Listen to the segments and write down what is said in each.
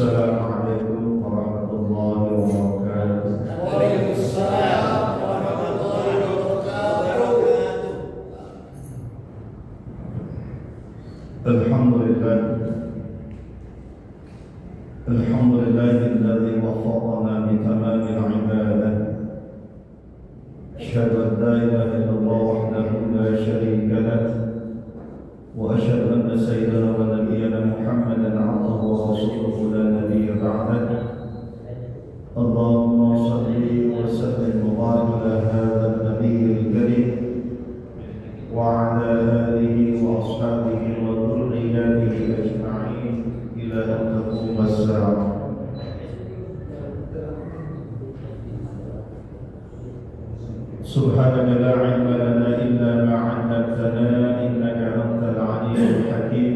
Assalamualaikum warahmatullahi wabarakatuh. Waalaikumsalam warahmatullahi wabarakatuh. Alhamdulillah. Alhamdulillahilladzi waffaqana bi tamamil ibadah. Asyhadu an la ilaha illallah wahdahu la syarika lah. Wa asyhadu anna sayyidana wa nabiyyana Muhammadan 'abduhu wa rasuluhu la nabiyya ba'dahu. Allahumma shalli wa sallim wa barik ala hadzal nabiyyil karim wa ala alihi wa ashabihi wa dhurriyyatihi ajma'in ila an taquma as-sa'ah. Subhanaka la 'ilma lana illa ma 'allamtana innaka antal 'alimul hakim.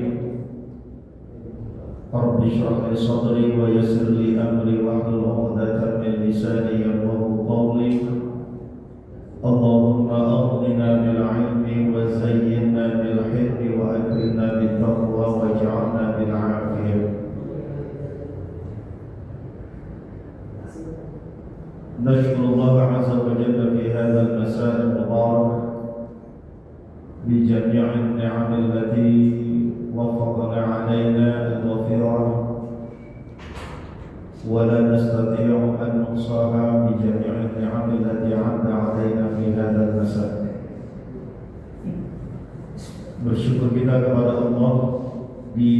Rabbi shrah li sadri wa yassir li amri wahlul 'uqdatam min lisani yafqahu qawli. Allahumma aghnina bil 'ilmi wa zayyinna bil hilmi wa akrimna bit taqwa waj'alna bil 'afiyah. نشكر الله عز وجل في هذا المساء المبارك بجميع النعم التي وفقنا علينا الوفيرة، ولا نستطيع أن نحصاها بجميع النعم التي عد علينا في هذا المساء. Bersyukur kita kepada Allah di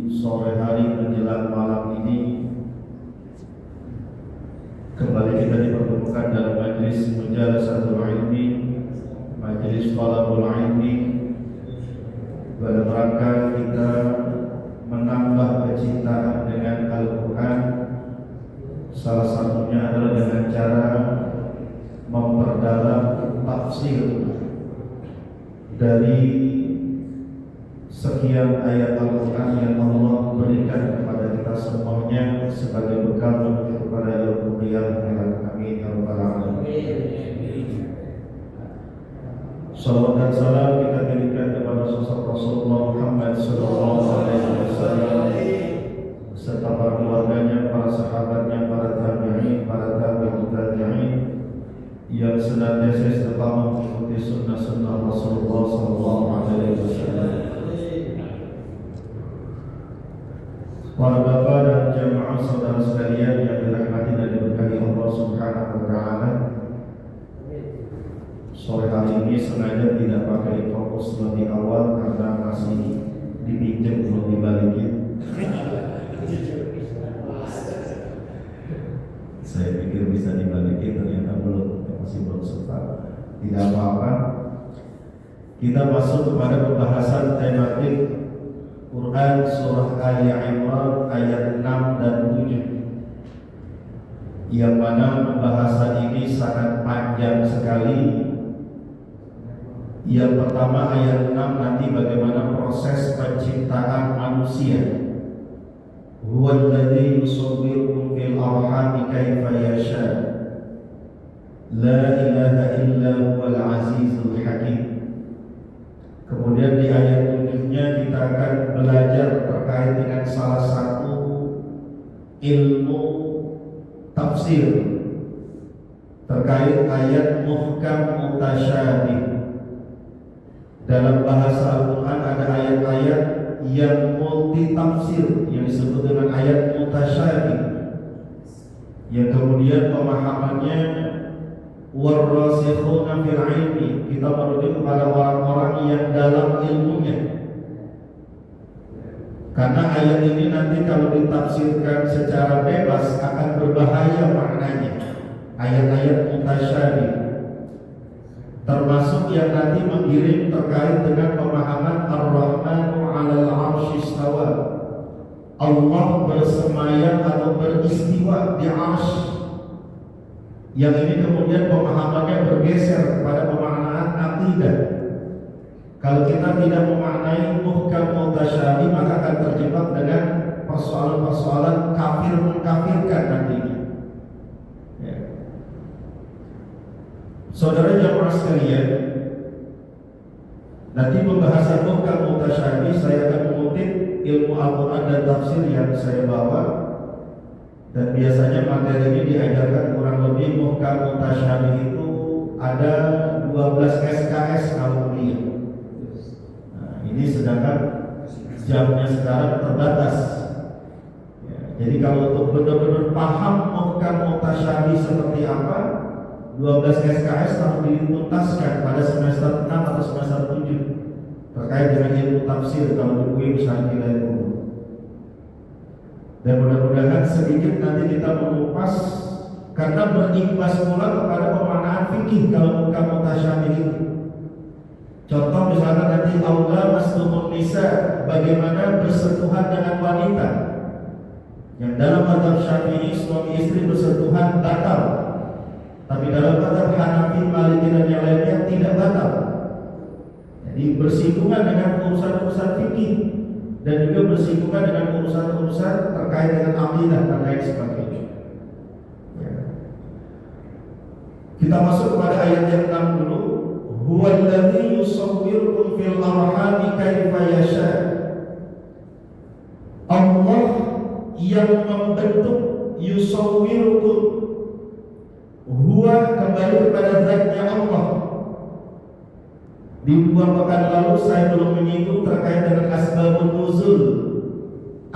sore hari menjelang malam ini. Kembali kita dipertemukan dalam majlis Mujalasatul Ilmi, majlis Talabul Ilmi, dalam rangka kita menambah kecintaan dengan Al-Quran. Salah satunya adalah dengan cara memperdalam tafsir dari sekian ayat Al-Quran yang Allah berikan kepada kita semuanya sebagai bekal menuju kepada ilmu qiyamah. Amin ya rabbal alamin. Salawat dan salam kita berikan kepada sosok Rasulullah Muhammad sallallahu alaihi wasallam serta para keluarganya, para sahabatnya, para tabi'in, para tabi'ut tabi'in yang senantiasa istiqamah mengikuti sunnah-sunnah Rasulullah sallallahu alaihi wasallam. Para bapak dan jamaah saudara sekalian yang dirahmati dan diberkahi Allah Subhanahu wa taala. Sore hari ini sengaja tidak pakai fokus lebih awal karena masih dipinjam belum dibalikin. Saya pikir bisa dibalikin, ternyata masih belum sempat. Tidak apa-apa. Kita masuk kepada pembahasan tematik Quran surah Ali Imran ayat 6 dan 7, yang mana pembahasan ini sangat panjang sekali. Yang pertama ayat 6 nanti bagaimana proses penciptaan manusia. Huwallazi yusawwirukum fil arhami kaifa yasha. La ilaha illa huwal azizul hakim. Kemudian di ayat 7-nya kita akan belajar terkait dengan salah satu ilmu tafsir terkait ayat muhkam mutasyabih. Dalam bahasa Al-Quran ada ayat-ayat yang multi tafsir yang disebut dengan ayat mutasyabih, yang kemudian pemahamannya warrasikhuna fil ilmi, kita merujuk kepada orang-orang yang dalam ilmunya. Karena ayat ini nanti kalau ditafsirkan secara bebas akan berbahaya maknanya. Ayat-ayat mutasyabih termasuk yang nanti menggiring terkait dengan pemahaman Ar-Rahmanu 'alal 'arsy istawa. Allah bersemayam atau beristiwa di 'arsy. Yang ini kemudian pemahamannya bergeser kepada pemaknaan akidah. Kalau kita tidak memaknai muhkam mutasyabih, maka akan terjebak dengan persoalan-persoalan kafir mengkafirkan nantinya. Ya. Saudara jamaah sekalian, nanti pembahasan muhkam mutasyabih saya akan mengutip ilmu Al-Quran dan tafsir yang saya bawa Dan biasanya materi ini diajarkan kurang lebih muhkam mutasyabih itu ada 12 SKS kalau kuliah. Nah, ini sedangkan jamnya sekarang terbatas. Ya, jadi kalau untuk benar-benar paham muhkam mutasyabih seperti apa, 12 SKS harus dituntaskan pada semester 6 atau semester 7 terkait dengan ilmu tafsir kalau di UI misalnya kita itu. Dan mudah-mudahan sedikit nanti kita mengupas karena berimbas pula kepada pemaknaan fikih kalau bukan mutasyabih itu. Contoh misalnya nanti aula masdumun nisa, bagaimana bersentuhan dengan wanita. Yang dalam mazhab Syafi'i suami istri bersentuhan batal. Tapi dalam mazhab Hanafi, Maliki dan yang lainnya tidak batal. Jadi bersinggungan dengan urusan-urusan fikih dan juga bersinggungan dengan urusan-urusan terkait dengan akidah dan lain sebagainya. Ya. Kita masuk kepada ayat yang 6 dulu. Huwallazi yusawwirukum fil arhami kaifa yasha. Allah yang membentuk yusawwirukum. Huwa kembali kepada zatnya Allah. Di 2 pekan lalu saya belum menyinggung terkait dengan asbabun nuzul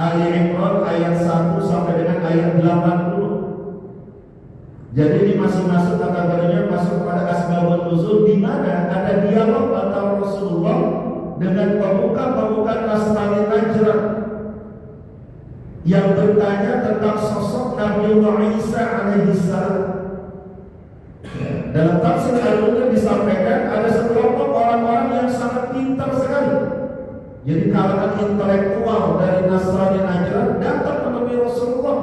Ali Imran ayat 1 sampai dengan ayat 80. Jadi ini masih masuk kategorinya masuk kepada asbabun nuzul, di mana ada dialog antara Rasulullah dengan pemuka-pemuka Nasrani Najran yang bertanya tentang sosok Nabi Isa alaihissalam. Dalam tafsir Al-Qur'an disampaikan ada sekelompok orang-orang yang sangat pintar sekali. Jadi kalangan intelektual dari Nasrani Najran datang menemui Rasulullah.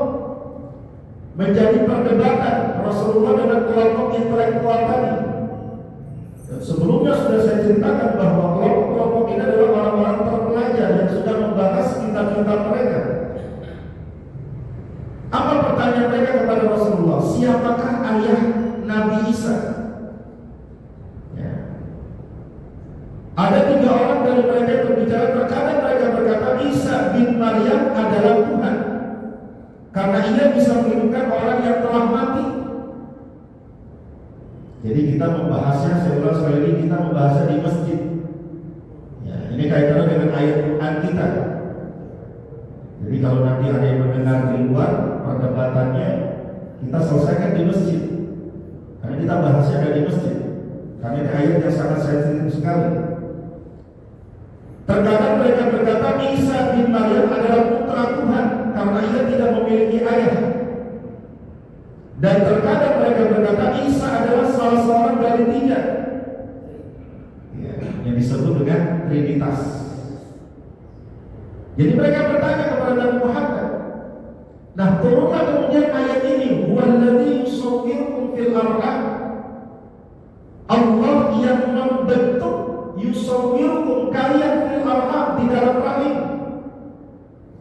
Menjadi perdebatan Rasulullah dengan kelompok intelektual tadi. Dan sebelumnya sudah saya ceritakan bahwa kelompok-kelompok ini adalah orang-orang terpelajar yang sudah membahas kitab-kitab mereka. Apa pertanyaan mereka kepada Rasulullah? Siapakah ayah Nabi Isa? Ya. Ada 3 orang dari mereka yang berbicara. Terkadang mereka berkata Isa bin Maryam adalah Tuhan karena ia bisa menghidupkan orang yang telah mati. Jadi kita membahasnya, saya ulang sekali lagi, kita membahasnya di masjid. Ya, ini kaitannya dengan ayat Quran kita. Jadi kalau nanti ada yang mendengar di luar perdebatannya, kita selesaikan di masjid. Karena kita bahasnya ada di masjid. Karena ini ayat yang sangat sensitif sekali. Terkadang mereka berkata Isa bin Maryam adalah putra Tuhan karena ia tidak memiliki ayah. Dan terkadang mereka berkata Isa adalah salah seorang dari 3 ya, yang disebut dengan Trinitas. Jadi mereka bertanya kepada Nabi Muhammad. Nah, turunlah kemudian ayat ini, huwallazi yusawwirukum fil arham. Allah yang membentuk yusawwirukum kalian fil arham, di dalam rahim.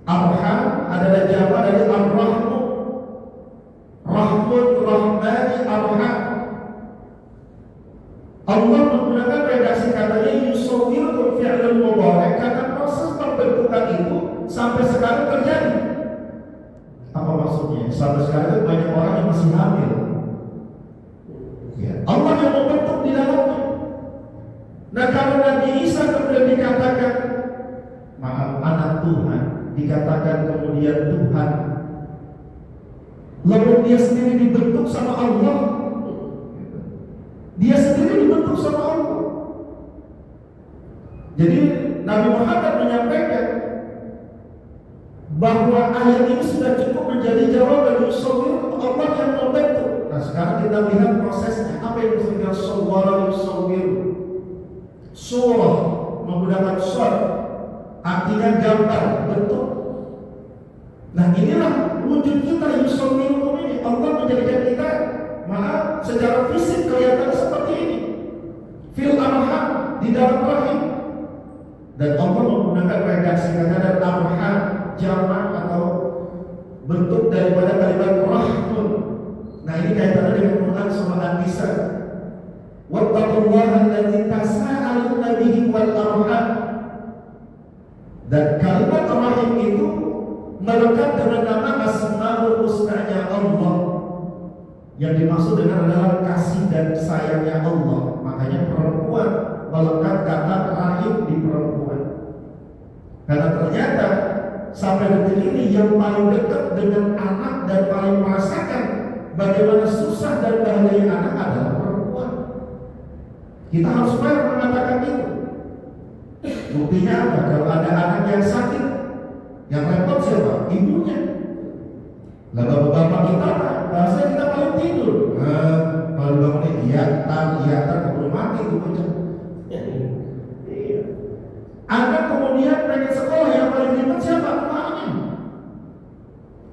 Arham adalah jamak dari ar-rahmu. Rahmun, rahmani, arham. Allah menggunakan redaksi katanya yusawwirukum fi'lul mudhari' karena proses pembentukan itu sampai sekarang terjadi. Apa maksudnya? Sampai sekarang banyak orang yang masih hamil. Ya. Allah yang membentuk di dalamnya. Nah, kalau Nabi Isa kemudian dikatakan maaf, anak Tuhan, dikatakan kemudian Tuhan, lalu dia sendiri dibentuk sama Allah. Dia sendiri dibentuk sama Allah. Jadi Nabi Muhammad menyampaikan bahwa ayat ini sudah cukup menjadi jawaban yusawwir Allah yang membentuk. Nah, sekarang kita lihat prosesnya. Apa yang disebut sawwara yusawwir? Surah menggunakan shad, artinya gambar, bentuk. Nah, inilah wujud kita yusawwir ini. Allah menjadikan kita, maaf, secara fisik kelihatan seperti ini. Fil arham, di dalam rahim. Dan Allah menggunakan redaksi kata arham jamak atau bentuk daripada kalimat rahmun. Nah, ini kaitannya dengan Quran surah An-Nisa. Wattaqullaha allazi tasaaluna bihi wal arham. Dan kalimat rahim itu melekat dengan nama Asmaul Husna-nya Allah. Yang dimaksud dengan adalah kasih dan sayangnya Allah. Makanya perempuan melekat kata rahim di perempuan. Karena ternyata sampai detik ini yang paling dekat dengan anak dan paling merasakan bagaimana susah dan bahagia anak adalah perempuan. Kita harus fair mengatakan itu. Buktinya apa? Kalau ada anak yang sakit, yang repot siapa? Ibunya. Lah bapak-bapak kita bahasanya kita paling tidur. Kalau bangunnya iya tar keburu mati itu bocah. Anak kemudian pengen sekolah, yang paling ribet siapa? Emaknya.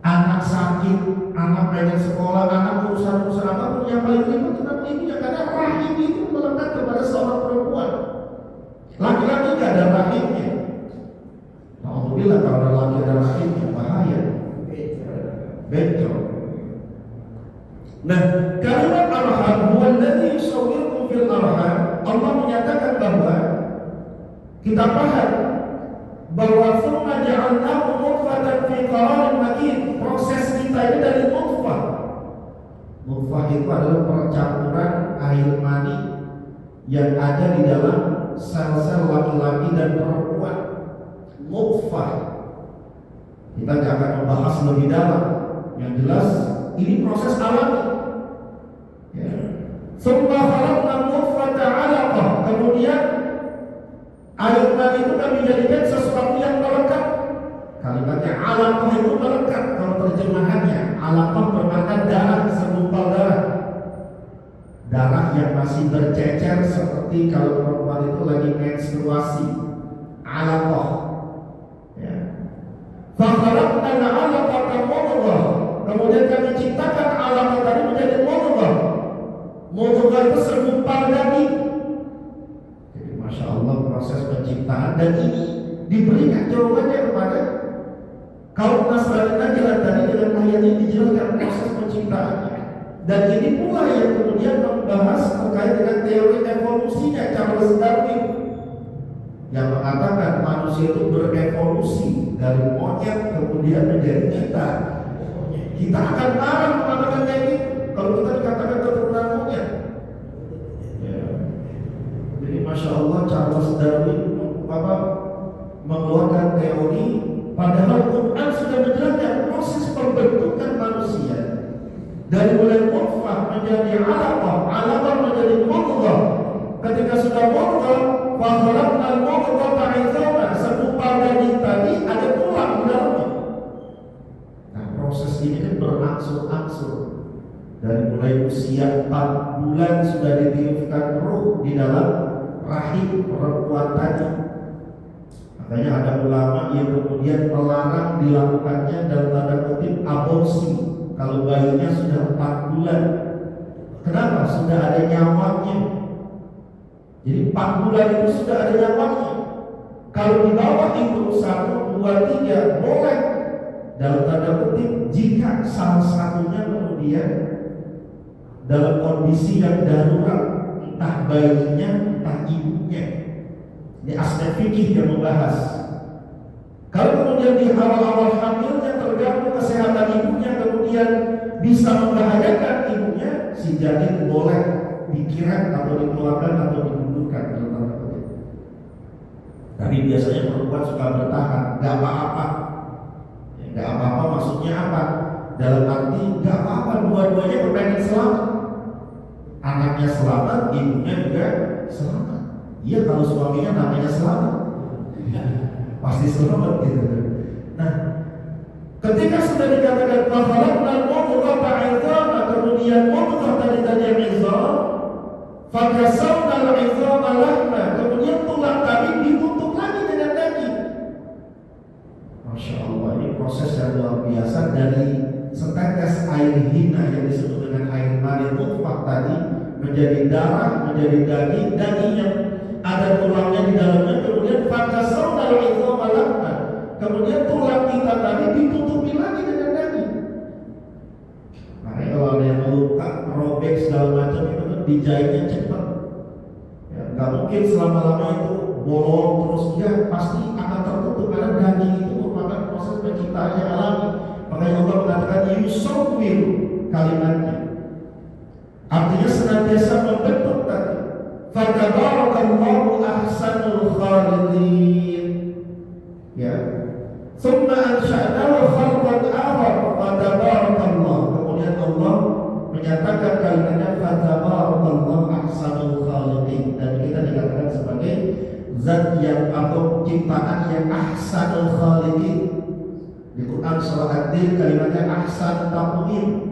Anak sakit, anak pengen sekolah, anak urusan apapun yang paling ribet tentang ibunya, karena rahim itu melekat kepada seorang perempuan. Laki-laki nggak ada rahimnya. Alhamdulillah kalau ada laki ada rahimnya bahaya. Betul. Nah, kalimat arham huwa alladhi yusawwirukum fil arham. Allah menyatakan bahwa kita paham bahwa thumma ja'alnahu nutfatan fi qararin makin. Proses kita ini dari nutfah. Nutfah itu adalah percampuran air mani yang ada di dalam sel-sel laki-laki dan perempuan. Nutfah. Kita tidak akan membahas lebih dalam. Yang jelas ini proses alami. Ya. Thumma khalaqna nutfata 'alaqah. Kemudian air mani itu kami jadikan sesuatu yang melekat. Kalimatnya alaqah itu melekat. Kalau terjemahannya alaqah bermakna darah, segumpal darah. Darah yang masih bercecer seperti kalau perempuan itu lagi menstruasi. Alaqah. Ya. Fa khalaqna al-'alaqata mudghah. Kemudian kami ciptakan alaqah tadi menjadi mudghah. Mudghah itu segumpal daging. Jadi masya Allah proses penciptaan, dan ini diberikan jawabannya kepada kaum Nasrani Najran tadi dengan ayat ini dijelaskan proses penciptaannya. Dan ini pula yang kemudian membahas terkait dengan teori evolusinya Charles Darwin, yang mengatakan manusia itu berevolusi dari monyet kemudian menjadi kita. Kita akan marah mengatakan kayak gitu kalau kita dikatakan keturunan monyet. Ya. Jadi masya Allah Charles Darwin mengeluarkan teori, padahal Quran sudah menjelaskan proses pembentukan manusia dari mulai nutfah menjadi alaqah menjadi mudghah. Ketika sudah mudghah, fa khalaqna al-mudghata 'idhaman, segumpal daging tadi ada tulang di dalamnya. Nah, proses ini kan berangsur-angsur. Dari mulai usia 4 bulan sudah ditiupkan ruh di dalam rahim perempuan tadi. Makanya ada ulama yang kemudian melarang dilakukannya dalam tanda kutip aborsi kalau bayinya sudah 4 bulan. Kenapa? Sudah ada nyawanya. Jadi 4 bulan itu sudah ada nyawanya. Kalau di bawah itu 1, 2, 3 boleh dalam tanda kutip jika salah satunya kemudian dalam kondisi yang darurat, entah bayinya entah ibunya. Ini aspek fikih yang membahas. Kalau kemudian di awal-awal hamilnya terganggu kesehatan ibunya, kemudian bisa membahayakan ibunya, si janin boleh dikirat atau dikeluarkan atau digugurkan dalam tanda kutip. Tapi biasanya perempuan suka bertahan, nggak apa-apa. Nggak apa-apa maksudnya apa? Dalam arti nggak apa-apa, dua-duanya berpengen selamat. Anaknya selamat, ibunya juga selamat. Iya, kalau suaminya namanya selamat pasti selamat gitu. Nah, ketika sudah dikatakan fakhalaqna al-mudghata 'idhaman, kemudian mudghah tadi yang 'idham, fakasawna al-'idhama lahma, kemudian tulang tadi ditutup lagi dengan daging. Masya Allah, ini proses yang luar biasa. Dari setetes air hina yang disebut dengan air mani nutfah tadi menjadi darah, menjadi daging, daging yang ada tulangnya di dalamnya, kemudian fakasawna al-'idhama lahma, kemudian tulang kita tadi ditutupi lagi dengan daging. Makanya kalau ada yang luka, robek segala macam itu kan dijahitnya cepat. Ya, nggak mungkin selama-lama itu bolong terus, ya pasti akan tertutup karena daging itu merupakan proses penciptaannya alam. Makanya Allah mengatakan yusawwir kalimatnya. Artinya senantiasa membentuk tadi. Fatabarakallahu ahsanul khaliqin. Ya. Tsumma ansha'nahu khalqan akhar fatabarakallah. Kemudian Allah menyatakan kalimatnya fatabarakallahu ahsanul khaliqin, dan kita dikatakan sebagai zat yang atau ciptaan yang ahsanul khaliqin. Di Quran surah Ad-Din kalimatnya ahsan taqwim.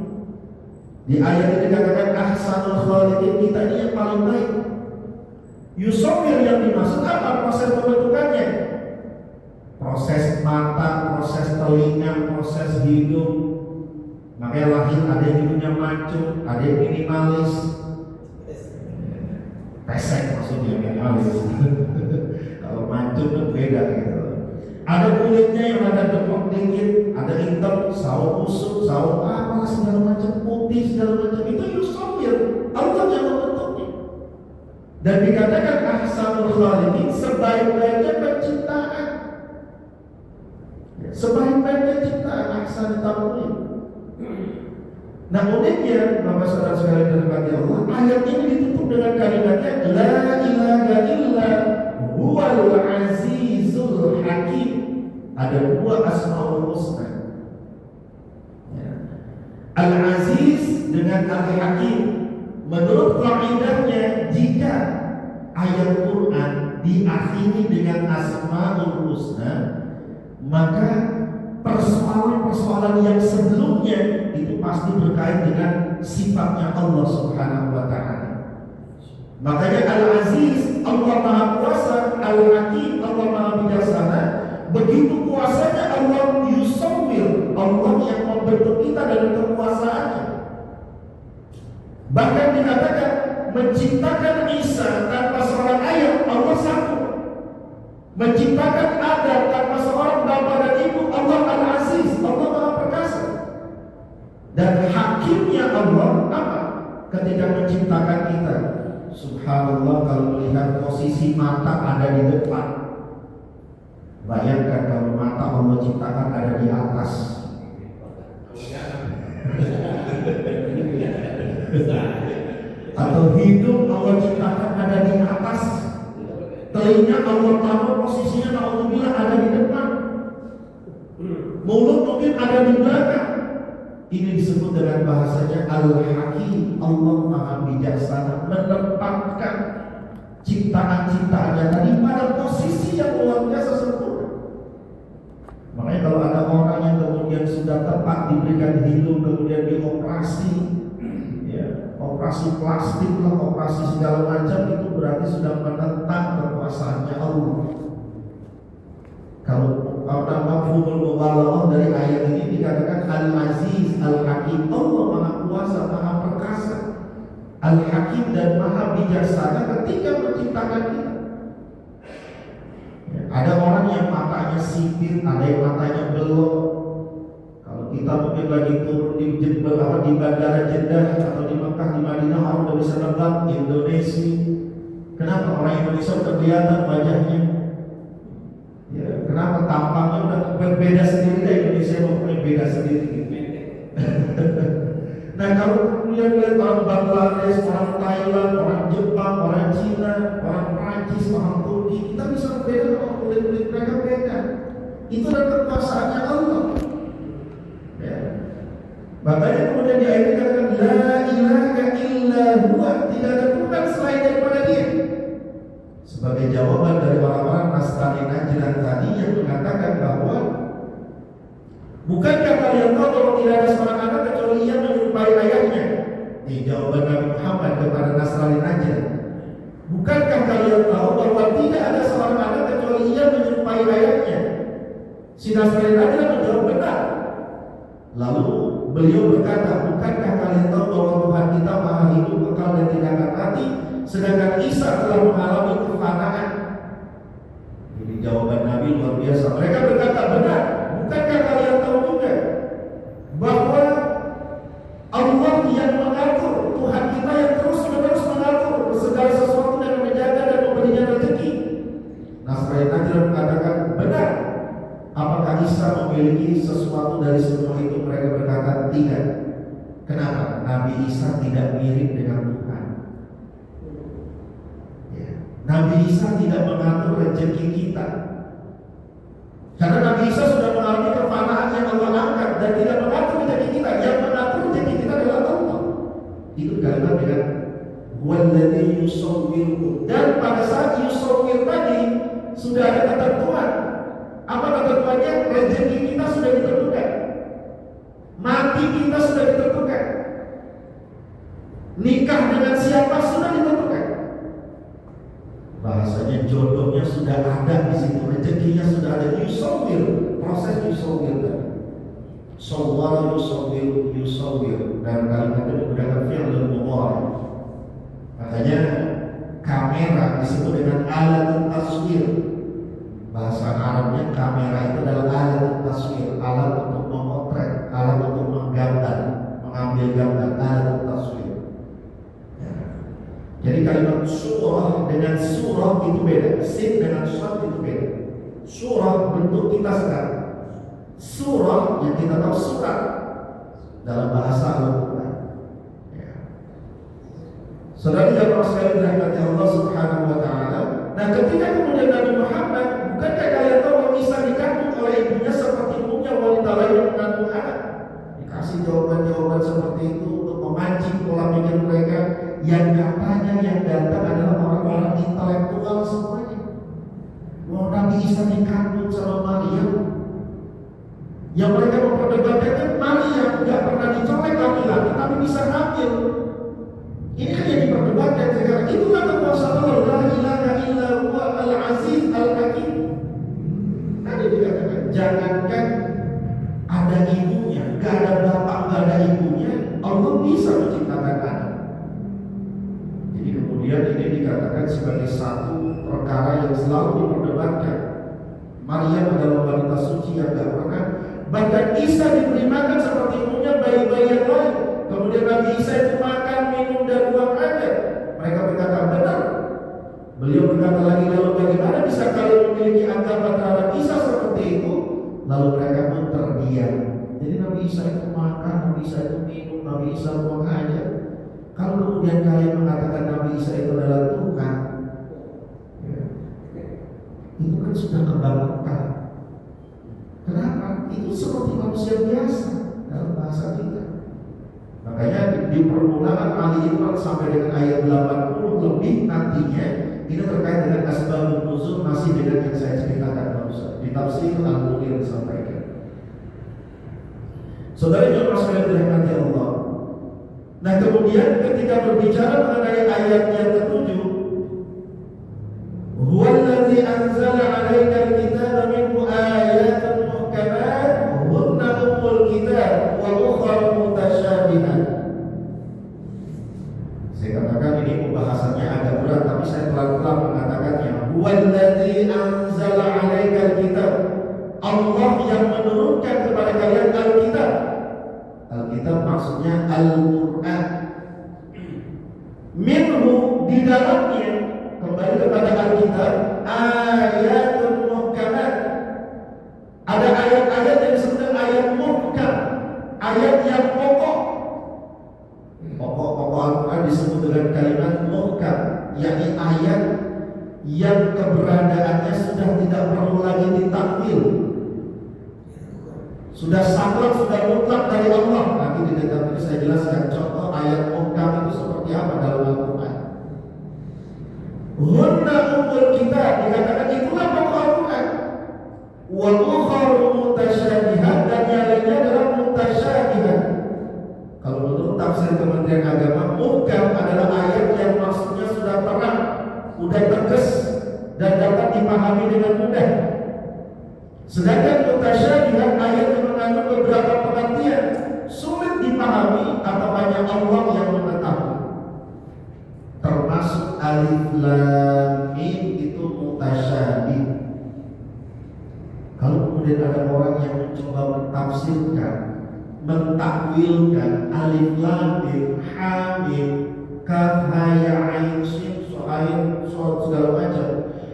Di ayat ini dikatakan ahsanul khaliqin, kita ini yang paling baik. Yusawwir yang dimaksud apa proses pembentukannya? Proses mata, proses telinga, proses hidung. Makanya lahir ada yang hidungnya mancung, ada yang minimalis. Pesek maksudnya minimalis. Kalau mancung itu beda gitu. Ada kulitnya yang ada demok dikit, ada hitam, sawo busuk, sawo apa segala macam, putih segala macam, itu yusawwir. Allah yang membentuknya. Dan dikatakan ahsanul khaliqin, sebaik-baiknya penciptaan. Sebaik-baiknya ciptaan ahsan taqwim. Nah uniknya Bapak Saudara sekalian dirahmati Allah, ayat ini ditutup dengan kalimatnya la ilaha illa huwal azizul hakim. Ada dua asmaul husna, ya. Al-Aziz dengan Al-Hakim. Menurut kaidahnya, jika ayat Quran diakhiri dengan asmaul husna, maka persoalan-persoalan yang sebelumnya itu pasti berkait dengan sifatnya Allah Subhanahu wa Ta'ala. Makanya Al-Aziz, Allah Maha Kuasa, Al-Hakim, Allah Maha Bijaksana. Begitu kuasanya Allah yusawwir, Allah yang membentuk kita dari kekuasaannya. Bahkan dikatakan menciptakan Isa tanpa seorang ayah, Allah satu. Menciptakan Adam tanpa seorang bapa dan ibu, Allah Al-Aziz, Allah Maha Perkasa. Dan hakimnya Allah apa? Ketika menciptakan kita, subhanallah, kalau melihat posisi mata ada di depan, bayangkan kalau mata Allah ciptakan ada di atas. Atau hidung Allah ciptakan ada di atas. Telinga Allah tahu posisinya naudzubillah ada di depan. Mulut mungkin ada di belakang. Ini disebut dengan bahasanya Al-Hakim, Allah Maha Bijaksana, menempatkan ciptaan-ciptaannya tadi pada posisi yang luar biasa sempurna. Makanya kalau ada orang yang kemudian sudah tepat diberikan hidung, kemudian dioperasi, ya, operasi plastik lah, operasi segala macam, itu berarti sudah menentang kekuasaannya Allah. Kalau mafhumul mughalaghah dari ayat ini dikatakan Al-Aziz, Al-Hakim, Allah Maha Kuasa, Maha Perkasa, Al-Hakim dan Maha Bijaksana ketika menciptakan kita. Ada orang yang matanya sipit, ada yang matanya belok. Kalau kita mungkin lagi turun di bandara Jeddah atau di Mekah, di Madinah, orang udah bisa nebak Indonesia. Kenapa orang Indonesia udah kelihatan wajahnya? Ya, kenapa tampangnya udah berbeda sendiri? Indonesia mempunyai beda sendiri. Nah kalau kemudian lihat orang Bangladesh, orang Thailand, orang Jepang, orang Cina, orang Prancis, orang Turki, kita bisa berbeda kalau kulit-kulit mereka beda. Itu adalah kekuasaannya Allah. Ya. Makanya kemudian di ayat ini katakan la ilaha illa huwa, tidak ada Tuhan selain daripada Dia. Sebagai jawaban dari orang-orang Nasrani Najran tadi yang mengatakan bahwa bukankah kalian tahu bahwa tidak ada seorang anak kecuali ia menyerupai ayahnya? Ini jawaban Nabi Muhammad kepada Nasrani Najran. Bukankah kalian tahu bahwa tidak ada seorang anak kecuali ia menyerupai ayahnya? Si Nasrani Najran menjawab benar. Lalu beliau berkata, bukankah kalian tahu bahwa Tuhan kita Maha Hidup, kekal dan tidak akan mati, sedangkan Isa telah mengalami kefanaan? Ini jawaban Nabi luar biasa. Mereka berkata benar. Bukankah kalian tahu juga bahwa Allah yang mengatur, Tuhan kita yang terus-menerus mengatur segala sesuatu dan menjaga dan memberinya rezeki? Nasrani Najran mengatakan benar. Apakah Isa memiliki memiliki sesuatu dari semua itu? Mereka berkata tidak. Kenapa? Nabi Isa tidak mirip dengan Tuhan. Ya. Nabi Isa tidak mengatur rezeki kita. Karena Nabi Isa sudah mengalami kefanaan yang Allah angkat dan tidak mengatur rezeki kita. Yang mengatur rezeki kita adalah Allah. Itu kalimat dengan walladzi yusawwirukum. Dan pada saat yusawwir tadi sudah ada ketentuan. Apa ketentuannya? Rezeki kita sudah ditentukan. Mati kita sudah ditentukan. Nikah dengan siapa sudah ditentukan. Bahasanya jodohnya sudah ada di situ, rezekinya sudah ada. Yusawwir, proses yusawwir tadi. Sawwara yusawwir. Dan kalimat itu menggunakan fi'il mudhari. Makanya kamera disebut dengan alat taswir. Bahasa Arabnya kamera itu adalah alat taswir, alat untuk memotret, alat untuk menggambar, mengambil gambar, alat taswir. Ya. Jadi kalimat surah dengan surah itu beda, sin dengan shad itu beda. Surah bentuk kita sekarang. Surah yang kita tahu surat dalam bahasa Al-Quran. Ya. Saudara jamaah sekalian dirahmati Allah Subhanahu wa taala. Nah, ketika kemudian Nabi Muhammad, bukankah kalian tahu bahwa Isa dikandung oleh ibunya seperti umumnya wanita lain yang mengandung anak? Dikasih jawaban-jawaban seperti itu untuk memancing pola pikir mereka yang katanya yang datang adalah orang-orang intelektual semuanya. Bahwa Nabi Isa dikandung sama Maryam. Yang mereka memperdebatkan Maryam nggak pernah dicolek laki-laki tapi bisa hamil. Ini kan yang diperdebatkan sekarang. Itulah kekuasaan Allah. La ilaha illa huwa al-aziz al-hakim. Tadi dikatakan jangankan ada ibunya, gak ada bapak, gak ada ibunya, Allah bisa menciptakan anak. Jadi kemudian ini dikatakan sebagai satu perkara yang selalu diperdebatkan. Maryam adalah wanita suci yang gak pernah. Bahkan Isa diberi makan seperti umumnya bayi-bayi yang lain. Kemudian Nabi Isa itu makan, minum, dan buang air. Mereka berkata benar. Beliau berkata lagi, lalu bagaimana bisa kalian memiliki anggapan terhadap Isa seperti itu? Lalu mereka pun terdiam. Jadi Nabi Isa itu makan, Nabi Isa itu minum, Nabi Isa buang air. Kalau kemudian kalian mengatakan Nabi Isa itu adalah Tuhan, ya, itu kan sudah kebangetan. Kenapa? Itu seperti manusia biasa dalam bahasa kita. Makanya di permulaan Ali Imran sampai dengan ayat 80 lebih nantinya ini terkait dengan asbabun nuzul, masih dengan yang saya ceritakan barusan di tafsir Al-Munir disampaikan. Saudara yang sekalian dirahmati Allah. Nah, kemudian ketika berbicara mengenai ayat yang ketujuh, huwallazi anzala 'alaikal kitaba minhu ayatun muhkamat hunna ummul kitab wa ukhra mutasyabihat. Saya katakan ini pembahasannya agak berat, tapi saya pelan-pelan mengatakannya. Huwallazi anzala 'alaikal kitab. Allah yang menurunkan kepada kalian Alkitab. Alkitab maksudnya Al-Quran. Minhu, di dalamnya, kembali kepada Alkitab, ayatun muhkamat. Ada ayat-ayat yang disebut ayat muhkam, ayat yang pokok. Pokok-pokok Al-Quran disebut dengan kalimat muhkam, yakni ayat yang keberadaannya sudah tidak perlu lagi ditakwil, sudah saklek, sudah mutlak dari Allah. Nanti di dekat ini saya jelaskan contoh ayat muhkam itu seperti apa dalam Al-Quran. Hunna ummul kitab, dikatakan itulah pokok Al-Quran. Wa ukharu mutasyabihat, dan yang lainnya adalah mutasyabihat. Kalau menurut tafsir Kementerian Agama, muhkam adalah ayat yang maksudnya sudah terang, sudah tegas, dan dapat dipahami dengan mudah. Sedangkan mutasyabihat ayat yang mengandung beberapa pengertian, sulit dipahami atau hanya Allah yang mengetahui. Termasuk alif lam mim itu mutasyabih. Kalau kemudian ada orang yang mencoba mentafsirkan, mentakwilkan alif lam mim, ha mim, kaf ha ya ain sin soain soal segala macam,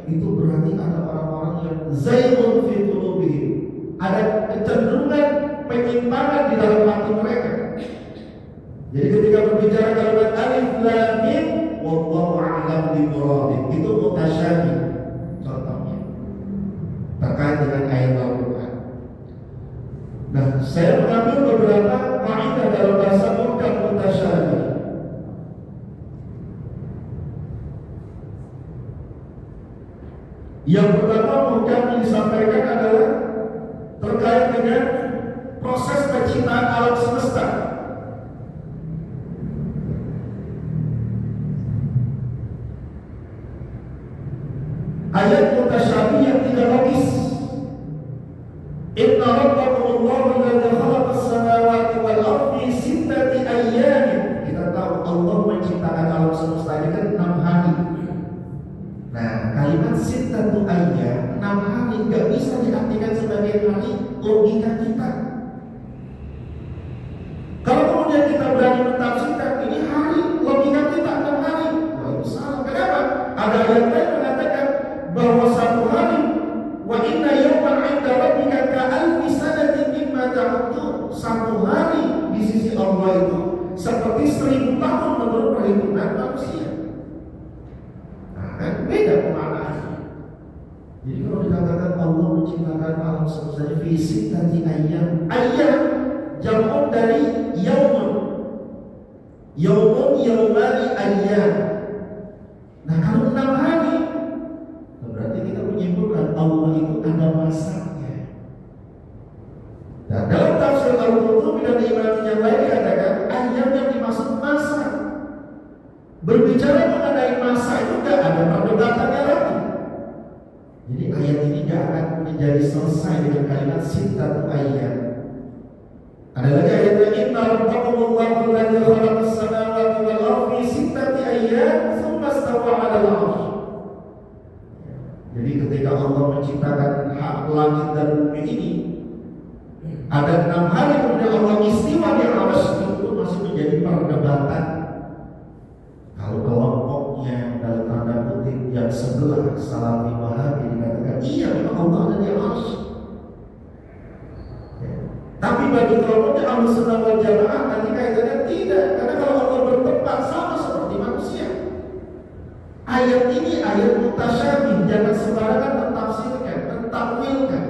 itu berarti ada orang-orang yang zaimun fi qulubihim, ada kecenderungan hati mereka. Jadi ketika berbicara kalimat alif lam mim, wallahu a'lam bimurad, itu mutasyabih contohnya terkait dengan ayat Al-Quran. Nah, saya mengambil beberapa kaidah dalam bahasa muhkam mutasyabih. Yang pertama muhkam disampaikan adalah terkait dengan proses penciptaan alam semesta. Ayat mutasyabih yang tidak logis. Inna rabbakumullahu alladzi khalaqas samawati wal ardi fi sittati ayyamin. Kita tahu Allah menciptakan alam semesta ini kan 6 hari. Nah, kalimat sittatu ayyam 6 hari nggak bisa diartikan sebagai hari logika kita. Kalau kemudian kita berani mentafsirkan ini hari logika kita 6 hari, wah itu salah. Kenapa? Ada ayat lain mengatakan bahwa satu hari wa inna yawman 'inda rabbika ka'alfi sanatin mimma ta'udun. Satu hari di sisi Allah itu seperti 1000 tahun menurut perhitungan manusia. Nah, kan beda pemanaannya. Jadi kalau dikatakan Allah menciptakan alam semesta fisik tadi ayam jamu dari yaumun yaumani ayyam. Nah, kalau 6 hari berarti kita menyimpulkan Allah itu ada masanya. Nah, dalam tafsir Al-Qurtubi dan Imam yang lain dikatakan ayam yang dimaksud masa. Berbicara mengenai masa itu tidak ada perdebatannya lagi. Jadi ayat ini tidak akan menjadi selesai dengan kalimat sittatu ayyam. Ada lagi ayatnya inna rabbakumullahu alladzi khalaqas samawati wal ardi fi sittati ayyam tsumma istawa 'alal 'arsy. Jadi ketika Allah menciptakan langit dan bumi ini, ada 6 hari kemudian Allah istiwa di arsy, itu masih menjadi perdebatan. Kalau kelompoknya dalam tanda kutip yang sebelah Salafi Wahabi dikatakan iya memang Allah ada di arsy. Tapi bagi kelompoknya Ahlussunnah wal Jamaah nanti kaitannya tidak, karena kalau Allah bertempat sama seperti manusia. Ayat ini ayat mutasyabih, jangan sembarangan mentafsirkan, mentakwilkan.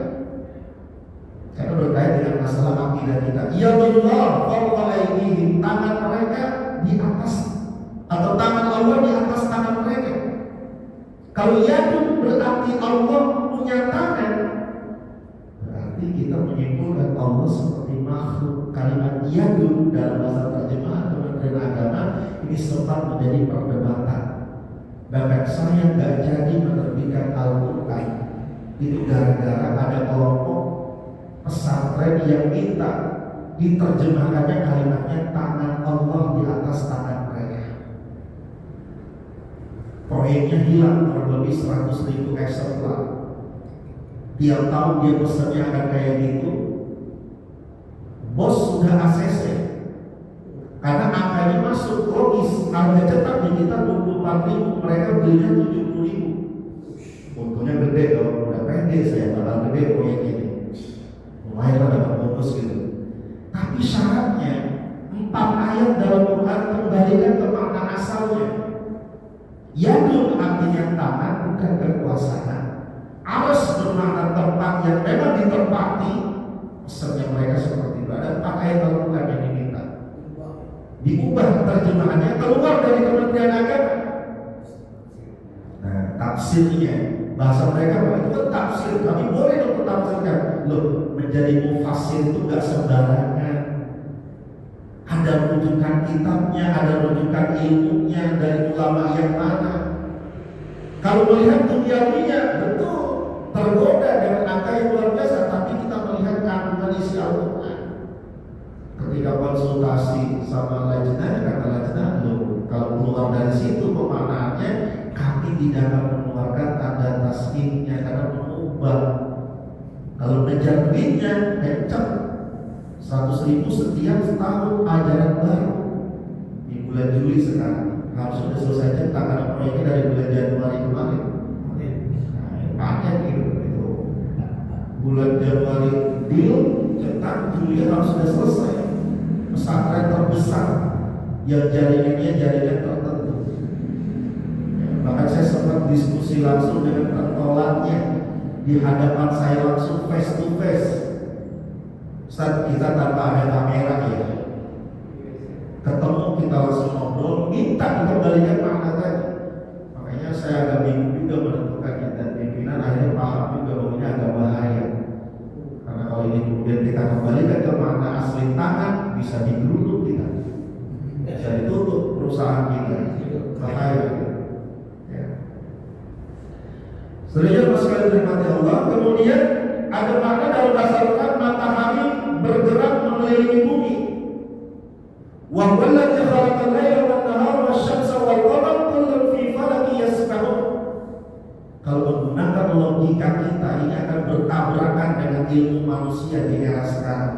Karena berkait dengan masalah akidah kita. Ya Allah, fawqa aydihim, tangan mereka di atas atau tangan Allah di atas tangan mereka. Kalau yadun berarti Allah punya tangan, berarti kita menyimpulkan Allah seperti makhluk. Kalimat yadun dalam bahasa terjemahan Kementerian Agama ini sempat menjadi perdebatan. Bahkan saya nggak jadi menerbitkan Al-Quran itu gara-gara ada kelompok pesantren yang minta diterjemahkannya kalimatnya tangan Allah di atas tangan mereka. Proyeknya hilang kurang lebih 100.000 eksemplar. Tiap tahun dia pesannya akan kayak gitu. Bos sudah ACC karena angkanya masuk logis. Harga cetak di kita 24.000, mereka belinya 70.000. Untungnya gede dong, udah pede saya bakal gede proyek ini. Lumayan dapat bonus gitu. Tapi syaratnya 4 ayat dalam Quran kembalikan ke makna asalnya. Yadun artinya tangan, bukan kekuasaan. Aras bermakna tempat yang memang ditempati. Pesannya mereka seperti itu. Ada 4 ayat Al-Quran yang diminta diubah terjemahannya keluar dari Kementerian Agama. Nah, tafsirnya bahasa mereka itu kan tafsir. Kami boleh untuk tafsirkan. Loh, menjadi mufassir itu gak sembarangan. Ada rujukan kitabnya, ada rujukan ilmunya dari ulama yang mana. Kalau melihat duniawinya, betul tergoda dengan angka yang luar biasa, tapi kita melihat kandungan isi Al-Quran. Ketika konsultasi sama lajnah, kata lajnah, loh, kalau keluar dari situ pemaknaannya, kami tidak akan mengeluarkan tanda tasbihnya karena mengubah. Kalau ngejar duitnya, kencang 100.000 setiap tahun ajaran baru. Di bulan Juli sekarang harus sudah selesai cetak karena proyeknya dari bulan Januari kemarin. Paket gitu. Bulan Januari deal, cetak, Juli harus sudah selesai. pesantren terbesar yang jaringannya jaringan tertentu. Bahkan saya sempat diskusi langsung dengan pentolannya di hadapan saya langsung face to face. Saat kita tanpa ada kamera ya, ketemu kita langsung ngobrol, minta dikembalikan makna tadi. Makanya saya agak bingung juga menentukannya, dan pimpinan akhirnya paham juga bahwa ini agak bahaya. Karena kalau ini kemudian kita kembalikan ke makna asli tangan, bisa digeruduk kita, bisa ditutup perusahaan kita, bahaya. Selanjutnya masalah dirahmati Allah. Kemudian ada makna dalam bahasa Quran, matahari bergerak mengelilingi bumi. Wa huwa alladzi khalaqal laila wan nahara wasy-syamsa wal qamara kullun fi falakin yasbahun. Kalau menggunakan logika kita, ini akan bertabrakan dengan ilmu manusia di era sekarang.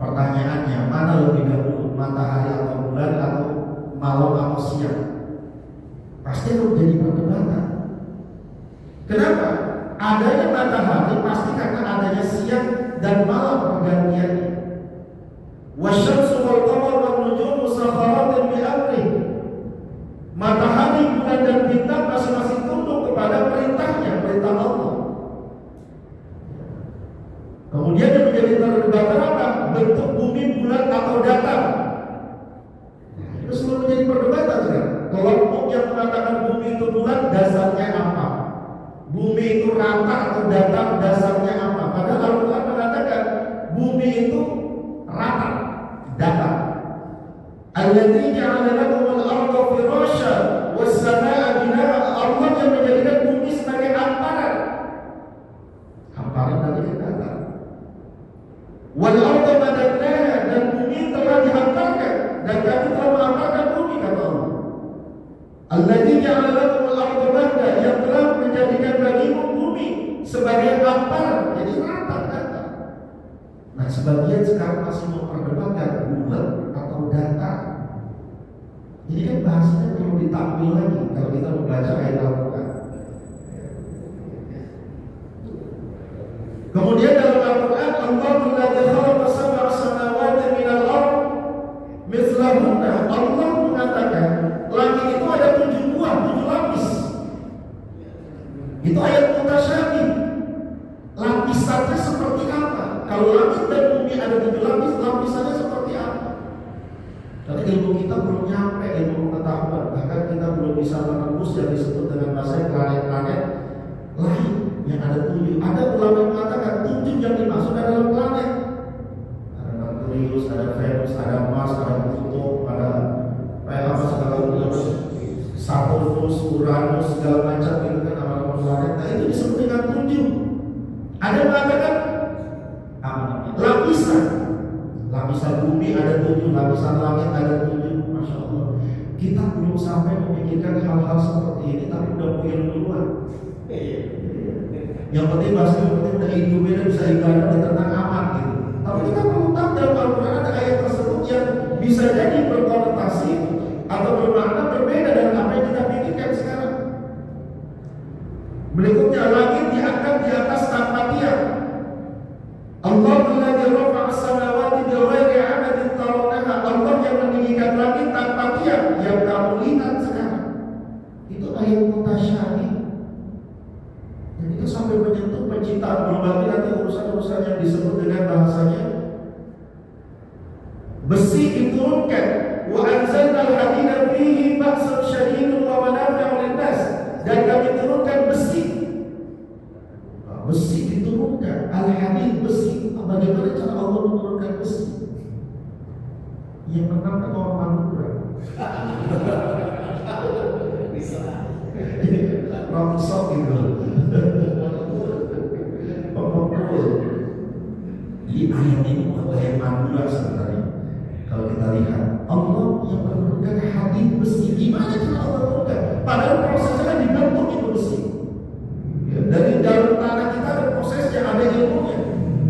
Pertanyaannya, mana lebih dahulu, matahari atau bulan, atau malam atau siang? Pasti akan menjadi perdebatan. Kenapa? Adanya matahari pasti karena adanya siang dan malam pergantiannya. Wasyamsu wal qamar wan nujumu musakhkharatin bi amrih. Matahari, bulan dan bintang masing-masing tunduk kepada perintahnya, perintah Allah. Kemudian yang menjadi perdebatan apa? Bentuk bumi, bulan atau datar. Itu semua menjadi perdebatan kan? Kelompok yang mengatakan bumi itu bulan, dasarnya apa? Bumi itu rata atau datar, dasarnya apa? Padahal Al-Quran mengatakan bumi itu rata, datar. Alladzi ja'ala lakumul arda firasya was samaa'a binaa'a. Allah yang menjadikan bumi sebagai hamparan. Hamparan dari datar. Wal arda madadnaha, dan bumi telah dihamparkan, dan kami telah menghamparkan bumi, kata Allah. Alladzi ja'ala lakumul arda mahda, yang telah menjadikan bagimu bumi sebagai hamparan, jadi rata. Nah, sebagian sekarang masih memperdebatkan bulat atau datar. Ini kan bahasanya perlu ditakwil lagi kalau kita membaca ayat Al-Quran. Kemudian dalam Al-Quran, Allahu alladzi khalaqa sab'a samawati minal ardh mithlahunna. Allah mengatakan langit itu ada 7 buah, 7 lapis. Itu ayat mutasyabih. Lapisannya seperti apa? Kalau langit dan bumi ada 7 lapis, lapisannya seperti apa? Tapi ilmu kita belum nyampe, ilmu pengetahuan. Bahkan kita belum bisa menembus yang disebut dengan bahasa planet-planet lain yang ada 7. Ada ulama yang mengatakan 7 yang dimaksud adalah planet. Ada Merkurius, ada Venus, ada Mars, ada Pluto, ada apa segala macam, Saturnus, Uranus, segala macam itu kan nama-nama planet. Nah, itu disebut dengan 7. Ada yang mengatakan lapisan bumi ada 7, lapisan langit ada 7. Masya Allah, kita belum sampai memikirkan hal-hal seperti ini, tapi udah punya duluan. Yang penting bahasa, yang penting udah hidupnya bisa ibadah dan tenang aman gitu. Tapi kita perlu tahu dalam Al-Quran ada ayat tersebut yang bisa jadi berkonotasi atau bermakna berbeda dengan apa yang kita pikirkan sekarang. Berikutnya, langit diangkat di atas tanpa tiang. Allahu alladzi rafa'a as-samawati bighairi 'amadin tarawnaha. Allah yang meninggikan langit tanpa tiang yang kamu lihat sekarang. Itu ayat mutasyabih. Dan itu sampai menyentuh penciptaan. Belum lagi nanti urusan-urusan yang disebut dengan bahasanya besi diturunkan. Wa anzalna al-hadida fihi ba'sun syadidun wa manafi'u lin-nas. Dan kami turunkan besi. Besi diturunkan, al-hadid besi. Bagaimana cara Allah menurunkan besi? Yang pertama kan orang Madura. Rongsok gitu. Pemukul. Jadi ayat ini bukan ayat Madura sebenarnya. Kalau kita lihat, Allah yang menurunkan hadid besi. Gimana cara Allah menurunkan? Padahal prosesnya kan dibentuk itu besi. Dari dalam tanah kita ada prosesnya, ada ilmunya.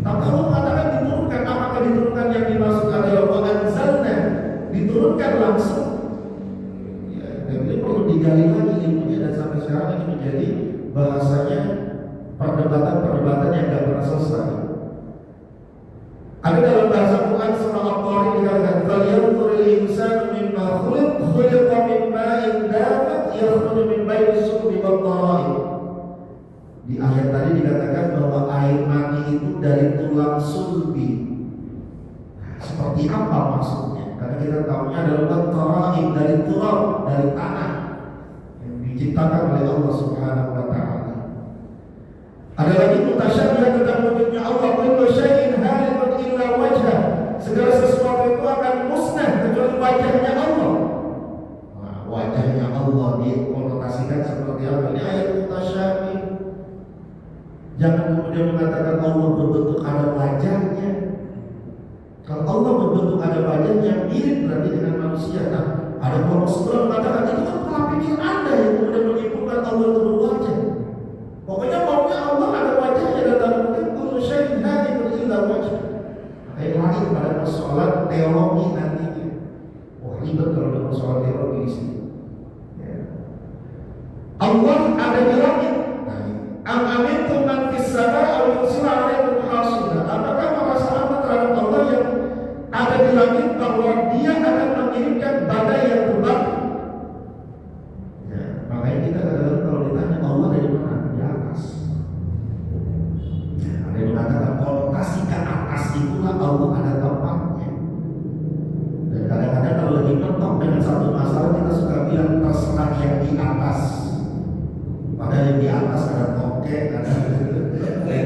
Tapi Allah mengatakan diturunkan. Apakah diturunkan yang dimaksud adalah wa anzalna, diturunkan langsung? Ya, dan ini perlu digali lagi ilmunya, dan sampai sekarang ini menjadi bahasanya perdebatan-perdebatan yang tidak pernah selesai. Ada dalam bahasa Quran surah Al-Tariq namanya adalah taraib, dari turab, dari tanah yang diciptakan oleh Allah Subhanahu wa taala. Ada lagi mutasyabih tentang wujudnya Allah, kullu syai'in halikun illa wajhah. Segala sesuatu itu akan musnah kecuali wajahnya Allah. Nah, wajahnya Allah dikonotasikan seperti apa? Ini ayat mutasyabih. Jangan kemudian mengatakan Allah berbentuk ada wajahnya. Kalau Allah berbentuk ada wajahnya, mirip berarti dengan manusia. Nah, ada kelompok sebelah mengatakan itu kan pola pikir Anda yang kemudian menyimpulkan Allah itu berwajah. Pokoknya maunya Allah ada wajahnya dan dalam mungkin kullu syai'in halikun illa wajhah. Kayak lari pada persoalan teologi nantinya. Wah, ribet kalau ada persoalan teologi di sini. Ya. Allah ada di langit. Am amintum man fis samaa'i aw yursila 'alaikum hasiba. Apakah merasa aman terhadap Allah yang ada di langit bahwa Dia akan mengirimkan badai yang terbang? Ya, makanya kita kadang-kadang kalau ditanya Allah dari mana? Di atas. Ya, ada yang mengatakan konotasi ke atas itulah Allah ada tempatnya. Dan kadang-kadang kalau lagi mentok dengan satu masalah kita suka bilang terserah yang di atas. Padahal yang di atas ada tokek, ada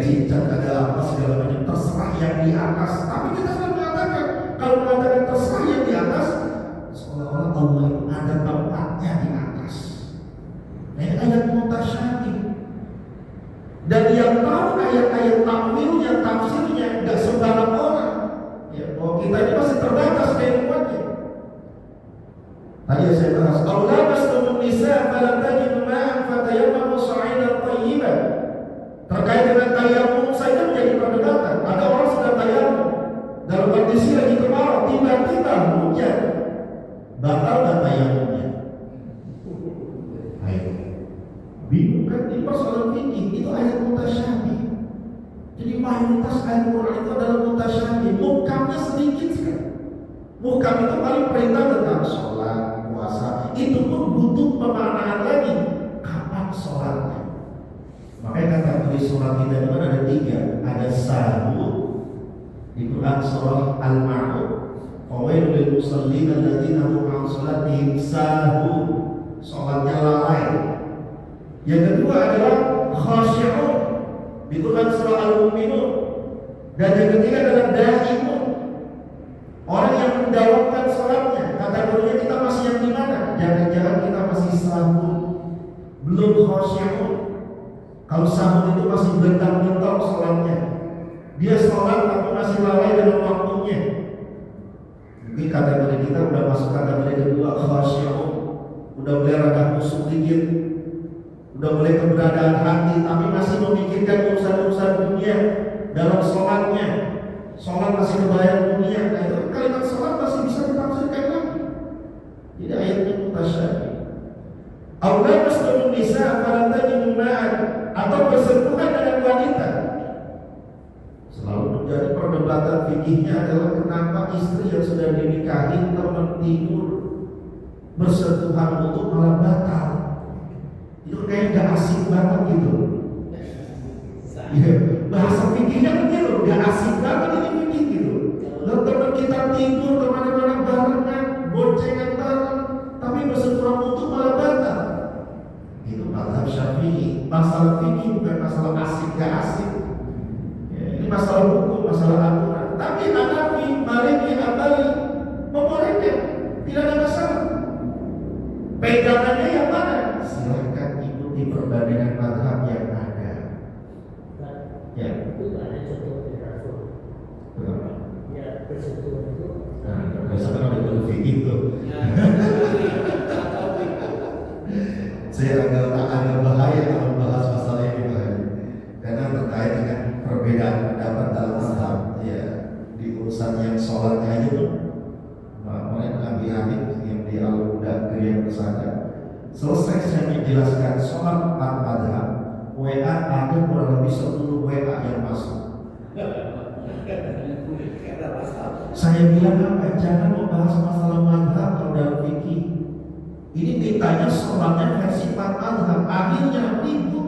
cicak, ada apa segala macam, terserah yang di atas. Tapi kita selalu mengatakan, kalau mengatakan terserah yang di atas, seolah-olah Allah itu ada tempatnya di atas. Nah, ini ayat mutasyabih. Dan yang tahu ayat-ayat takwilnya, tafsirnya, nggak sembarang orang. Ya, bahwa kita ini masih terbatas keilmuannya. Tadi yang saya bahas, kalau lamastum nisa falam tajidu ma'an fatayammamu sa'idan thayyiban. Terkait dengan tayamum saja menjadi perdebatan. Ada orang sedang tayamum dalam kondisi lagi kemarau, tiba-tiba hujan, batal dan tayamumnya. Ayo, bingung kan? Ini persoalan fikih, itu ayat mutasyabih. Jadi mayoritas ayat Quran itu adalah mutasyabih. Muhkamnya sedikit sekali. Muhkam itu paling perintah tentang sholat, puasa. Itu pun butuh pemaknaan lagi. Kapan sholatnya? Makanya kata tulis sholat kita itu kan ada 3. Ada sahur di Quran surah Al-Ma'un. Fawailul lil musallin alladzina hum 'an sholatihim sahur. Sholatnya lalai. Yang kedua adalah khasyi'un di Quran surah Al-Mu'minun. Dan yang ketiga adalah da'imun. Orang yang mendawamkan sholatnya. Kategorinya kita masih yang di mana? Jangan-jangan kita masih sahur, belum khasyi'un. Kalau sahur itu masih bentar-bentar sholatnya, dia sholat tapi masih lalai dengan waktunya. Mungkin kategori kita udah masuk kategori kedua, khasyi'un. Udah mulai rada khusyuk dikit, udah mulai keberadaan hati, tapi masih memikirkan urusan-urusan dunia dalam sholatnya. Sholat masih kebayang dunia. Nah, itu kalimat sholat masih bisa ditafsirkan lagi. Jadi ayatnya mutasyabih. Allah masdurun nisa falam tajidu ma'an, atau bersentuhan dengan wanita. Selalu menjadi perdebatan fikihnya adalah kenapa istri yang sudah dinikahi teman tidur bersentuhan untuk malah batal. Itu kayak gak asik banget gitu. Ya, bahasa fikihnya begitu, gak asik banget ini fikih gitu. Lalu teman kita tidur kemana-mana barengan, boncengan bareng, tapi bersentuhan untuk malah batal. Itu mazhab Syafi'i. Masalah fikih bukan masalah asik gak asik. Ya, ini masalah hukum, masalah aturan. Tapi Hanafi, Maliki, Hambali membolehkan, tidak ada masalah. Pegangannya yang mana? Silahkan ikuti perbandingan mazhab yang ada. Ya. Itu ada contoh dari Rasul. Kenapa? Ya, bersentuhan itu. Nah, biasanya kan ada fikih tuh. Saya agak bahaya kalau bahas masalah ini karena terkait dengan perbedaan pendapat dalam mazhab. Ya, di urusan yang sholatnya aja tuh, kemarin Abi Hamid yang di Al-Mudaththir yang bersandar. Selesai saya menjelaskan sholat 4 mazhab, WA ada kurang lebih 10 WA yang masuk. Saya bilang apa? Jangan membahas masalah mazhab kalau dalam fikih. Ini mintanya sholatnya versi 4 mazhab, akhirnya ribut.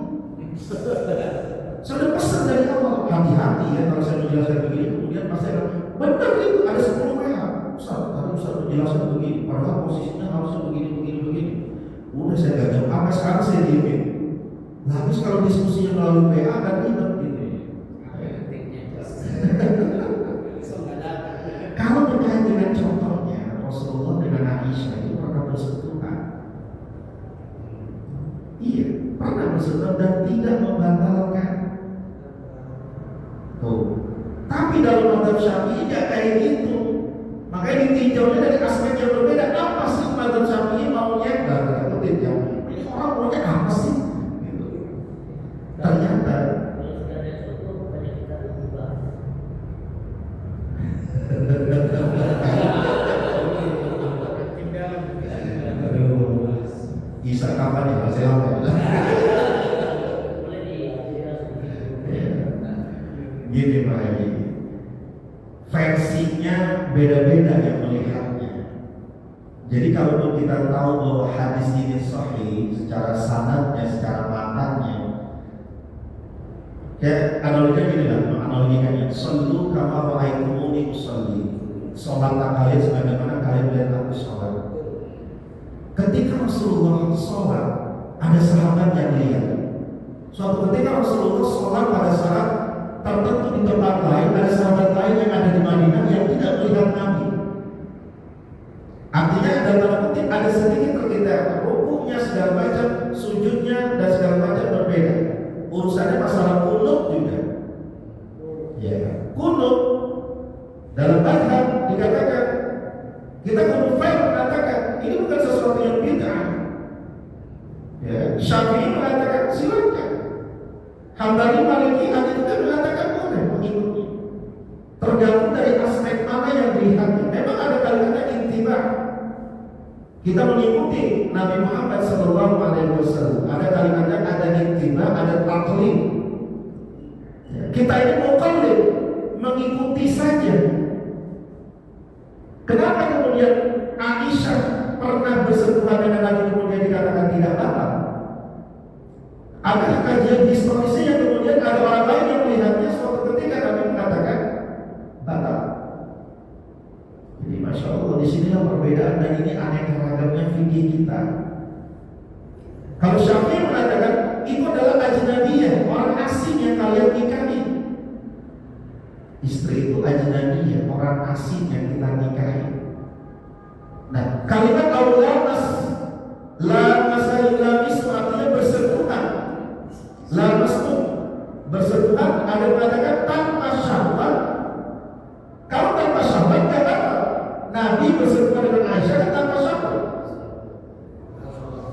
Sudah pesan dari awal, hati-hati ya kalau saya menjelaskan begini, kemudian pasti ada benar itu ada 10 WA. tadi Ustaz menjelaskan begini, padahal posisinya harusnya begini. Udah saya gak jawab apa, sekarang saya diemin. Nah, habis kalau diskusinya melalui WA kan ribet gitu. Kalau terkait dengan contohnya Rasulullah dengan Aisyah itu pernah bersentuhan. Iya, pernah bersentuhan dan tidak membatalkan. Tuh. Tapi dalam mazhab Syafi'i tidak kayak gitu. Makanya ditinjaunya dari aspek yang berbeda. Apa sih mazhab Syafi'i maunya? Nah, tinjau. Ini orang maunya apa sih? Gitu. Ternyata Isa kapan ya? Masih lama ya? Gini Pak Haji, versinya beda-beda yang melihatnya. Jadi kalau kita tahu bahwa hadis ini sahih secara sanadnya, secara matanya, ya analoginya gini lah, analogikannya, sallu kama ra'aitumuni usalli. Sholatlah kalian sebagaimana kalian melihat aku sholat. Ketika Rasulullah sholat, ada sahabat yang lihat. Suatu ketika Rasulullah sholat pada saat tertentu di tempat lain, ada sahabat lain yang ada di Madinah yang tidak melihat Nabi. Artinya dalam kutip ada sedikit perbedaan, rukuknya segala macam, sujudnya dan segala macam berbeda. Urusannya masalah kunut juga. Ya, kunut dalam mazhab dikatakan, kita kunut fair mengatakan ini bukan sesuatu yang bid'ah. Ya, Syafi'i mengatakan silakan. Hambali Maliki ada juga mengatakan boleh mengikuti. Tergantung dari aspek mana yang dilihatnya. Memang ada kalimatnya intibah. Kita mengikuti Nabi Muhammad SAW. Ada kalimatnya ada intibah, ada taklid. Kita ini muqallid, mengikuti saja. Kenapa kemudian Aisyah pernah bersentuhan dengan Nabi kemudian dikatakan tidak batal? Ada kajian historisnya yang kemudian ada orang lain yang melihatnya suatu ketika Nabi mengatakan batal. Jadi Masya Allah di sinilah perbedaan dan ini aneka ragamnya fikih kita. Kalau Syafi'i mengatakan itu adalah ajnabiyah, orang asing yang kalian nikahi. Istri itu ajnabiyah, orang asing yang kita nikahi. Nah, kalimat aulamas la masalulamis artinya bersentuhan. La masmu bersentuhan, ada yang mengatakan tanpa syahwat. Kalau tanpa syahwat tidak apa? Nabi bersentuhan dengan Aisyah tanpa syahwat.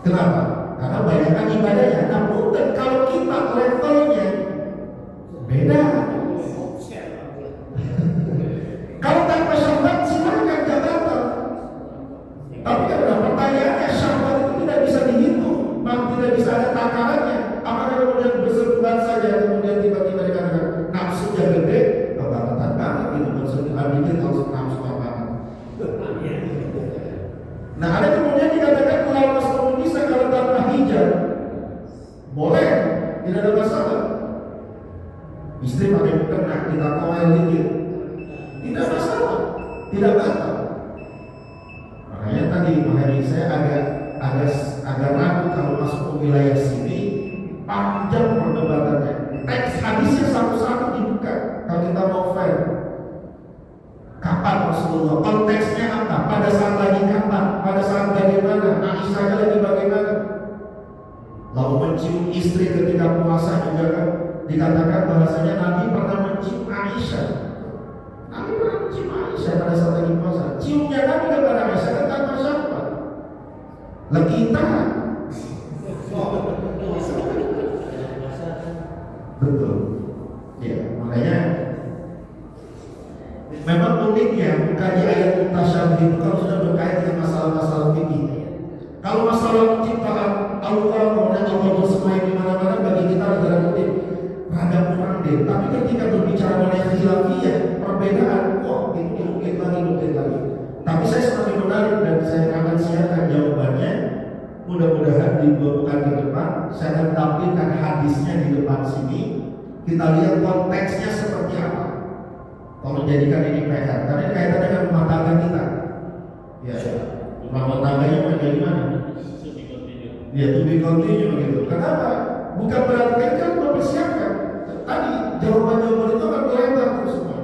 Kenapa? Karena banyakkan ibadahnya. Namun kalau kita levelnya beda. Kalau tanpa syahwat silakan tidak batal. Tapi karena pertanyaannya syahwat itu tidak bisa dihitung, tidak bisa ada takarannya. Apakah kemudian bersentuhan saja, kemudian tiba-tiba dikatakan nafsunya gede, kebabatan banget itu bersentuhan dikit harus nafsu apa? Nah ada kemudian dikatakan kalau masuk bisa kalau tanpa hijab boleh, tidak ada masalah. Istri pakai mukena, kita toel dikit, tidak masalah, tidak batal. Makanya tadi Mahari saya agak ragu kalau masuk ke wilayah sini. Panjang perdebatannya. Teks hadisnya satu-satu dibuka. Kalau kita mau fair, kapan Rasulullah? Konteksnya apa? Pada saat lagi kapan? Pada saat bagaimana? Aisyahnya lagi bagaimana? Lalu mencium istri ketika puasa juga kan dikatakan bahasanya Nabi pernah mencium Aisyah. Nabi pernah mencium Aisyah pada saat lagi puasa. Ciumnya Nabi kepada Aisyah kan tanpa syahwat. Lah kita betul. Ya, makanya memang uniknya mengkaji ayat mutasyabih itu kalau sudah berkait dengan masalah-masalah fikih. Kalau masalah penciptaan Allah, kemudian Allah bersemayam di mana-mana bagi kita rada kurang deh. Tapi ketika berbicara mengenai khilafiyah, perbedaan, wah itu diungkit lagi. Tapi saya semakin menarik dan saya akan siapkan jawabannya. Mudah-mudahan di 2 pekan ke depan saya akan tampilkan hadisnya di depan sini. Kita lihat konteksnya seperti apa. Kalau menjadikan ini PR, karena ini kaitannya dengan rumah tangga kita. Ya to be continue gitu. Kenapa? Bukan berarti kan mempersiapkan. Tadi jawaban-jawaban itu akan melebar terus semua.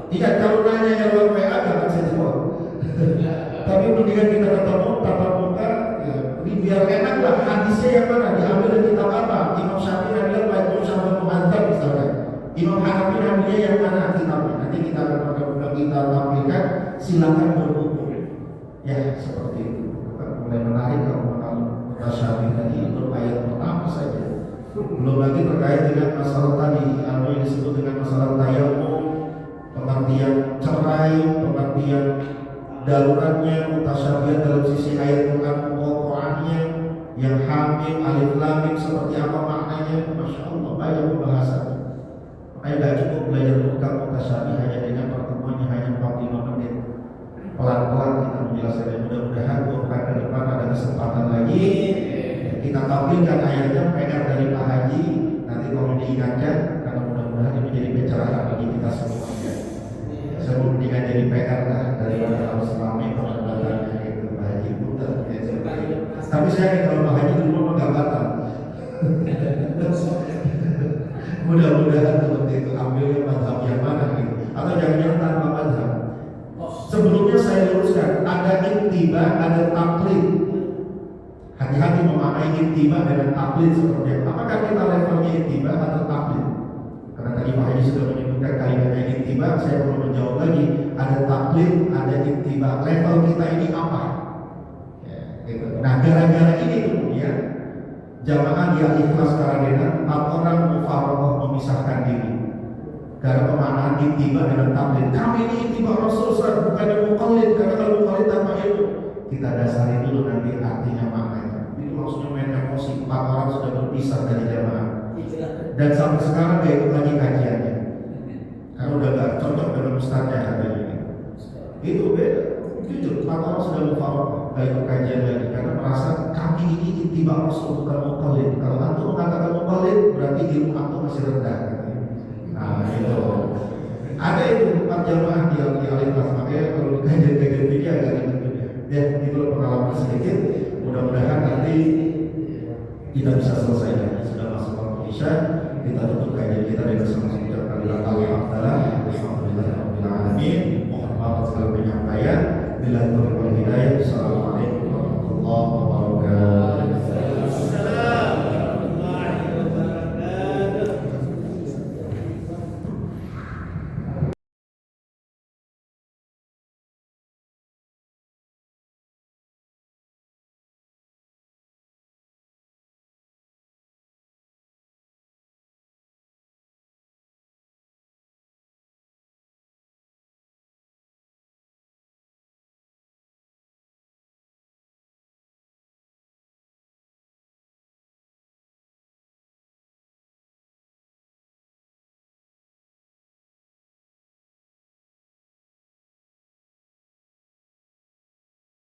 Iya, kalau nanya yang luar WA jangan saya jawab. Tapi mendingan kita ketemu tatap muka, ya, ini biar enak lah. Hadisnya yang mana? Diambil dari kitab apa? Imam Syafi'i bilang Majmu' Syabab Muhadzab misalnya. Imam Hanafi namanya yang mana kitabnya? Nanti kita akan kita tampilkan. Silakan berbuku. Ya seperti itu. Mulai menarik kalau mutasyabih tadi untuk ayat pertama saja. Belum lagi terkait dengan masalah tadi, apa yang disebut dengan masalah tayamum, pengertian cerai, pengertian daruratnya, mutasyabihat dalam sisi ayat Quran pokoknya, yang hamim, alif lam mim seperti apa maknanya, masya Allah banyak pembahasannya. Makanya tidak cukup belajar bukan mutasyabih hanya dengan pertemuannya hanya 45 menit. Pelan-pelan kita menjelaskan. Mudah-mudahan bukan ke depan ada kesempatan lagi kita tampilkan ayatnya PR dari Pak Haji nanti kalau diingatkan, karena mudah-mudahan ini menjadi pencerahan bagi kita semua. Saya mau mendingan jadi PR lah daripada harus selama pengobatan itu Pak Haji putar. Tapi saya kalau Pak Haji dulu mau nggak batal. Mudah-mudahan seperti itu, ambilnya mazhab yang mana gitu, atau jangan-jangan tanpa mazhab. Sebelumnya saya luruskan, ada ittiba, ada taklid. Hati-hati memaknai ittiba dengan taklid seperti apa. Apakah kita levelnya ittiba atau taklid? Karena tadi Pak Haji sudah menyebutkan kalimatnya ittiba, saya perlu menjawab lagi. Ada taklid, ada ittiba. Level kita ini apa? Ya, gitu. Nah, gara-gara ini kemudian jamaah di Al-Ikhlas Karangdenan 4 orang mufaroqah memisahkan diri. Karena pemaknaan ittiba dengan taklid. Kami ini ittiba Rasul, bukan yang muqallid. Karena kalau muqallid tanpa ilmu, kita dasari dulu nanti artinya maknanya. Itu maksudnya main emosi. 4 orang sudah berpisah dari jamaah. Dan sampai sekarang gak ikut lagi kajiannya. Karena udah gak cocok dengan ustaznya katanya. Itu beda. Jujur, 4 orang sudah mufaroqah, gak ikut kajian lagi. Karena merasa kami ini ittiba Rasul, bukan muqallid. Kalau antum mengatakan muqallid, berarti ilmu antum masih rendah. Nah itu ada itu 4 jamaah di Al-Ikhlas, makanya kalau di kajian-kajian ini agak ribet juga. Ya itu pengalaman sedikit. Mudah-mudahan nanti kita bisa selesaikan. Sudah masuk waktu Isya, kita tutup kajian kita dengan sama-sama ucapkan alhamdulillah, alhamdulillah, alhamdulillah. Mohon maaf segala penyampaian. Bila